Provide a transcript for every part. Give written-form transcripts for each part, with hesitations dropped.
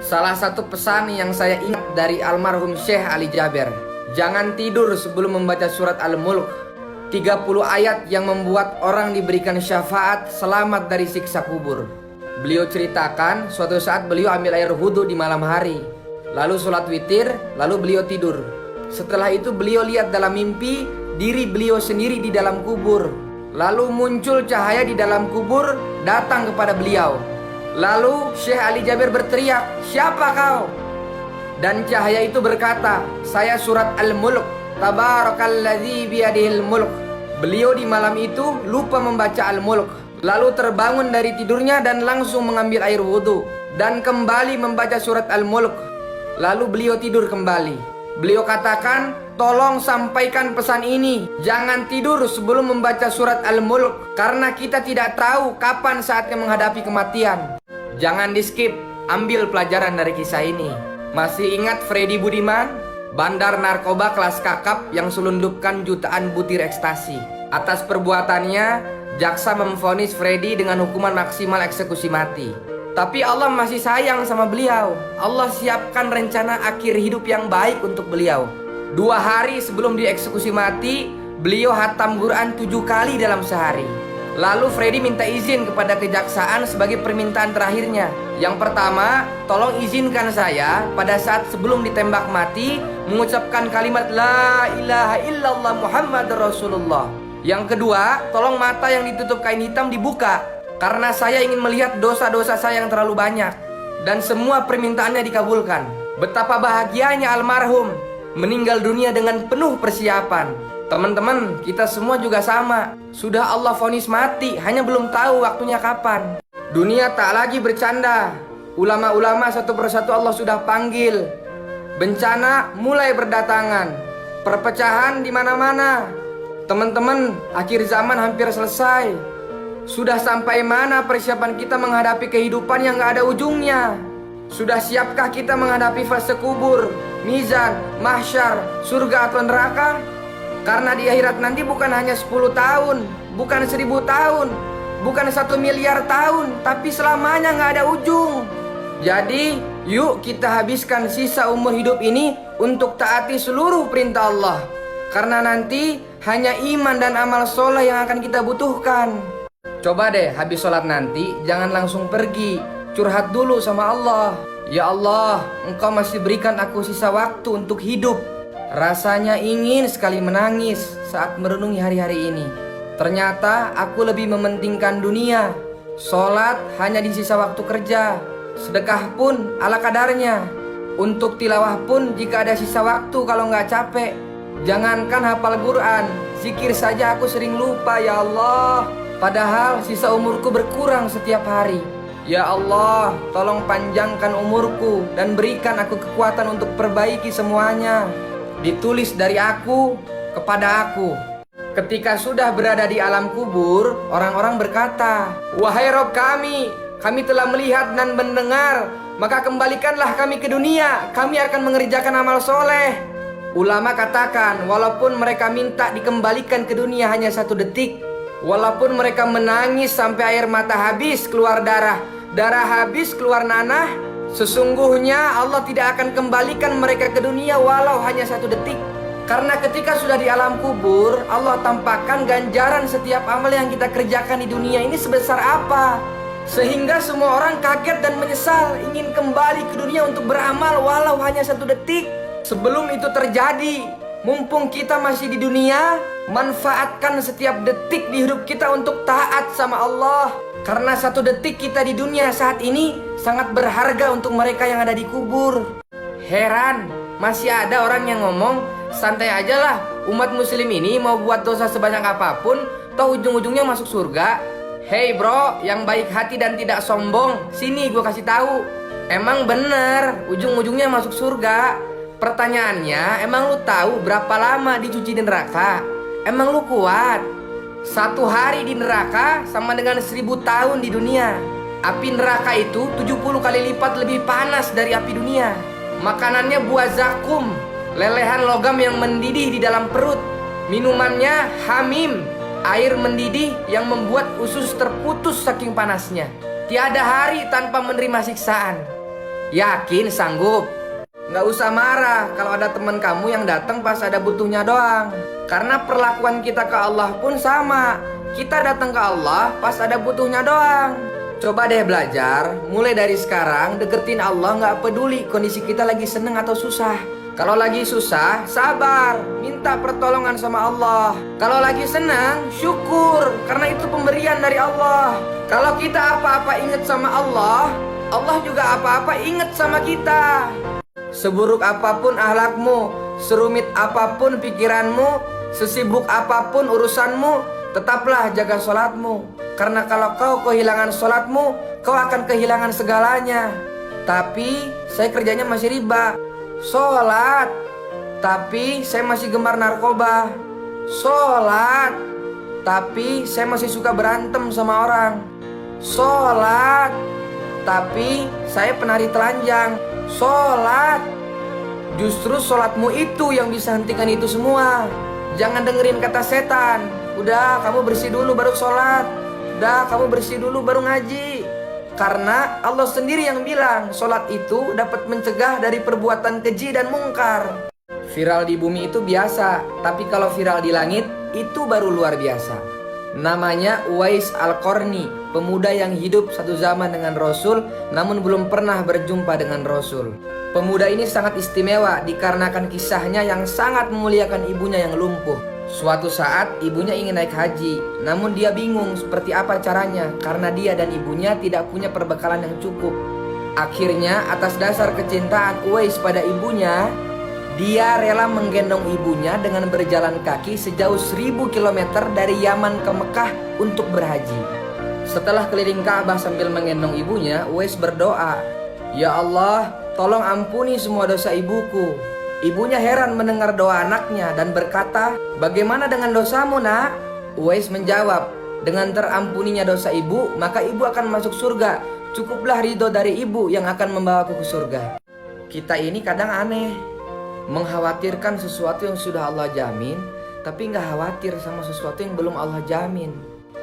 Salah satu pesan yang saya ingat dari almarhum Syekh Ali Jaber, jangan tidur sebelum membaca surat Al-Mulk. 30 ayat yang membuat orang diberikan syafaat selamat dari siksa kubur. Beliau ceritakan suatu saat beliau ambil air wudhu di malam hari, lalu sholat witir, lalu beliau tidur. Setelah itu beliau lihat dalam mimpi diri beliau sendiri di dalam kubur. Lalu muncul cahaya di dalam kubur datang kepada beliau. Lalu Syekh Ali Jaber berteriak, "Siapa kau?" Dan cahaya itu berkata, "Saya surat Al-Mulk, Tabarakalladzi biyadihil mulk." Beliau di malam itu lupa membaca Al-Mulk, lalu terbangun dari tidurnya dan langsung mengambil air wudhu dan kembali membaca surat Al-Mulk. Lalu beliau tidur kembali. Beliau katakan, "Tolong sampaikan pesan ini, jangan tidur sebelum membaca surat Al-Mulk, karena kita tidak tahu kapan saatnya menghadapi kematian." Jangan di skip, ambil pelajaran dari kisah ini. Masih ingat Freddy Budiman, bandar narkoba kelas kakap yang selundupkan jutaan butir ekstasi? Atas perbuatannya, jaksa memvonis Freddy dengan hukuman maksimal eksekusi mati. Tapi Allah masih sayang sama beliau. Allah siapkan rencana akhir hidup yang baik untuk beliau. 2 hari sebelum dieksekusi mati, beliau hatam Quran 7 kali dalam sehari. Lalu Freddy minta izin kepada kejaksaan sebagai permintaan terakhirnya. Yang pertama, tolong izinkan saya pada saat sebelum ditembak mati mengucapkan kalimat La ilaha illallah Muhammad Rasulullah. Yang kedua, tolong mata yang ditutup kain hitam dibuka, karena saya ingin melihat dosa-dosa saya yang terlalu banyak. Dan semua permintaannya dikabulkan. Betapa bahagianya almarhum meninggal dunia dengan penuh persiapan. Teman-teman, kita semua juga sama. Sudah Allah vonis mati, hanya belum tahu waktunya kapan. Dunia tak lagi bercanda. Ulama-ulama satu persatu Allah sudah panggil. Bencana mulai berdatangan. Perpecahan di mana-mana. Teman-teman, akhir zaman hampir selesai. Sudah sampai mana persiapan kita menghadapi kehidupan yang gak ada ujungnya? Sudah siapkah kita menghadapi fase kubur, mizan, mahsyar, surga atau neraka? Karena di akhirat nanti bukan hanya 10 tahun, bukan 1000 tahun, bukan 1 miliar tahun, tapi selamanya gak ada ujung. Jadi yuk kita habiskan sisa umur hidup ini untuk taati seluruh perintah Allah. Karena nanti hanya iman dan amal soleh yang akan kita butuhkan. Coba deh habis sholat nanti jangan langsung pergi, curhat dulu sama Allah. Ya Allah, Engkau masih berikan aku sisa waktu untuk hidup. Rasanya ingin sekali menangis saat merenungi hari-hari ini. Ternyata aku lebih mementingkan dunia. Sholat hanya di sisa waktu kerja. Sedekah pun ala kadarnya. Untuk tilawah pun jika ada sisa waktu kalau nggak capek. Jangankan hafal Quran, zikir saja aku sering lupa ya Allah. Padahal sisa umurku berkurang setiap hari. Ya Allah, tolong panjangkan umurku dan berikan aku kekuatan untuk perbaiki semuanya. Ditulis dari aku kepada aku. Ketika sudah berada di alam kubur, orang-orang berkata, "Wahai Rob kami telah melihat dan mendengar, maka kembalikanlah kami ke dunia, kami akan mengerjakan amal soleh." Ulama katakan, walaupun mereka minta dikembalikan ke dunia hanya 1 detik, walaupun mereka menangis sampai air mata habis keluar darah habis keluar nanah, sesungguhnya Allah tidak akan kembalikan mereka ke dunia walau hanya 1 detik. Karena ketika sudah di alam kubur, Allah tampakkan ganjaran setiap amal yang kita kerjakan di dunia ini sebesar apa, sehingga semua orang kaget dan menyesal ingin kembali ke dunia untuk beramal walau hanya 1 detik. Sebelum itu terjadi, mumpung kita masih di dunia, manfaatkan setiap detik di hidup kita untuk taat sama Allah. Karena 1 detik kita di dunia saat ini sangat berharga untuk mereka yang ada di kubur. Heran, masih ada orang yang ngomong, santai aja lah, umat muslim ini mau buat dosa sebanyak apapun, toh ujung-ujungnya masuk surga. Hey bro, yang baik hati dan tidak sombong, sini gue kasih tahu. Emang bener, ujung-ujungnya masuk surga. Pertanyaannya, emang lu tahu berapa lama dicuci di neraka? Emang lu kuat? 1 hari di neraka sama dengan 1000 tahun di dunia. Api neraka itu 70 kali lipat lebih panas dari api dunia. Makanannya buah zakum, lelehan logam yang mendidih di dalam perut. Minumannya hamim, air mendidih yang membuat usus terputus saking panasnya. Tiada hari tanpa menerima siksaan. Yakin sanggup? Nggak usah marah kalau ada teman kamu yang datang pas ada butuhnya doang. Karena perlakuan kita ke Allah pun sama. Kita datang ke Allah pas ada butuhnya doang. Coba deh belajar, mulai dari sekarang deketin Allah nggak peduli kondisi kita lagi seneng atau susah. Kalau lagi susah, sabar, minta pertolongan sama Allah. Kalau lagi senang, syukur, karena itu pemberian dari Allah. Kalau kita apa-apa ingat sama Allah, Allah juga apa-apa ingat sama kita. Seburuk apapun akhlakmu, serumit apapun pikiranmu, sesibuk apapun urusanmu, tetaplah jaga sholatmu. Karena kalau kau kehilangan sholatmu, kau akan kehilangan segalanya. Tapi saya kerjanya masih riba. Sholat, tapi saya masih gemar narkoba. Sholat, tapi saya masih suka berantem sama orang. Sholat, tapi saya penari telanjang. Sholat, justru sholatmu itu yang bisa hentikan itu semua. Jangan dengerin kata setan. Udah, kamu bersih dulu baru sholat. Udah, kamu bersih dulu baru ngaji. Karena Allah sendiri yang bilang sholat itu dapat mencegah dari perbuatan keji dan mungkar. Viral di bumi itu biasa, tapi kalau viral di langit itu baru luar biasa. Namanya Uwais Al-Qarni, pemuda yang hidup satu zaman dengan Rasul namun belum pernah berjumpa dengan Rasul. Pemuda ini sangat istimewa dikarenakan kisahnya yang sangat memuliakan ibunya yang lumpuh. Suatu saat ibunya ingin naik haji, namun dia bingung seperti apa caranya karena dia dan ibunya tidak punya perbekalan yang cukup. Akhirnya atas dasar kecintaan Uwais pada ibunya, dia rela menggendong ibunya dengan berjalan kaki sejauh 1000 km dari Yaman ke Mekah untuk berhaji. Setelah keliling Ka'bah sambil menggendong ibunya, Uwais berdoa, "Ya Allah, tolong ampuni semua dosa ibuku." Ibunya heran mendengar doa anaknya dan berkata, "Bagaimana dengan dosamu, nak?" Uwais menjawab, "Dengan terampuninya dosa ibu, maka ibu akan masuk surga. Cukuplah ridho dari ibu yang akan membawaku ke surga." Kita ini kadang aneh, mengkhawatirkan sesuatu yang sudah Allah jamin, tapi nggak khawatir sama sesuatu yang belum Allah jamin.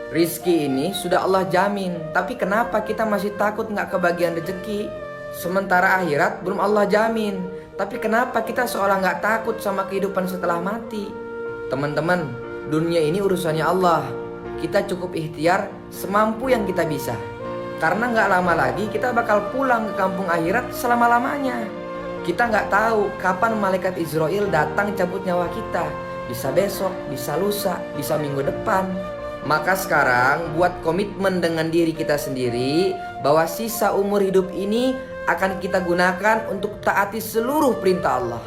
Rizki ini sudah Allah jamin, tapi kenapa kita masih takut nggak kebagian rezeki? Sementara akhirat belum Allah jamin, tapi kenapa kita seolah nggak takut sama kehidupan setelah mati? Teman-teman, dunia ini urusannya Allah. Kita cukup ikhtiar semampu yang kita bisa. Karena nggak lama lagi kita bakal pulang ke kampung akhirat selama-lamanya. Kita nggak tahu kapan malaikat Israel datang cabut nyawa kita. Bisa besok, bisa lusa, bisa minggu depan. Maka sekarang buat komitmen dengan diri kita sendiri bahwa sisa umur hidup ini akan kita gunakan untuk taati seluruh perintah Allah.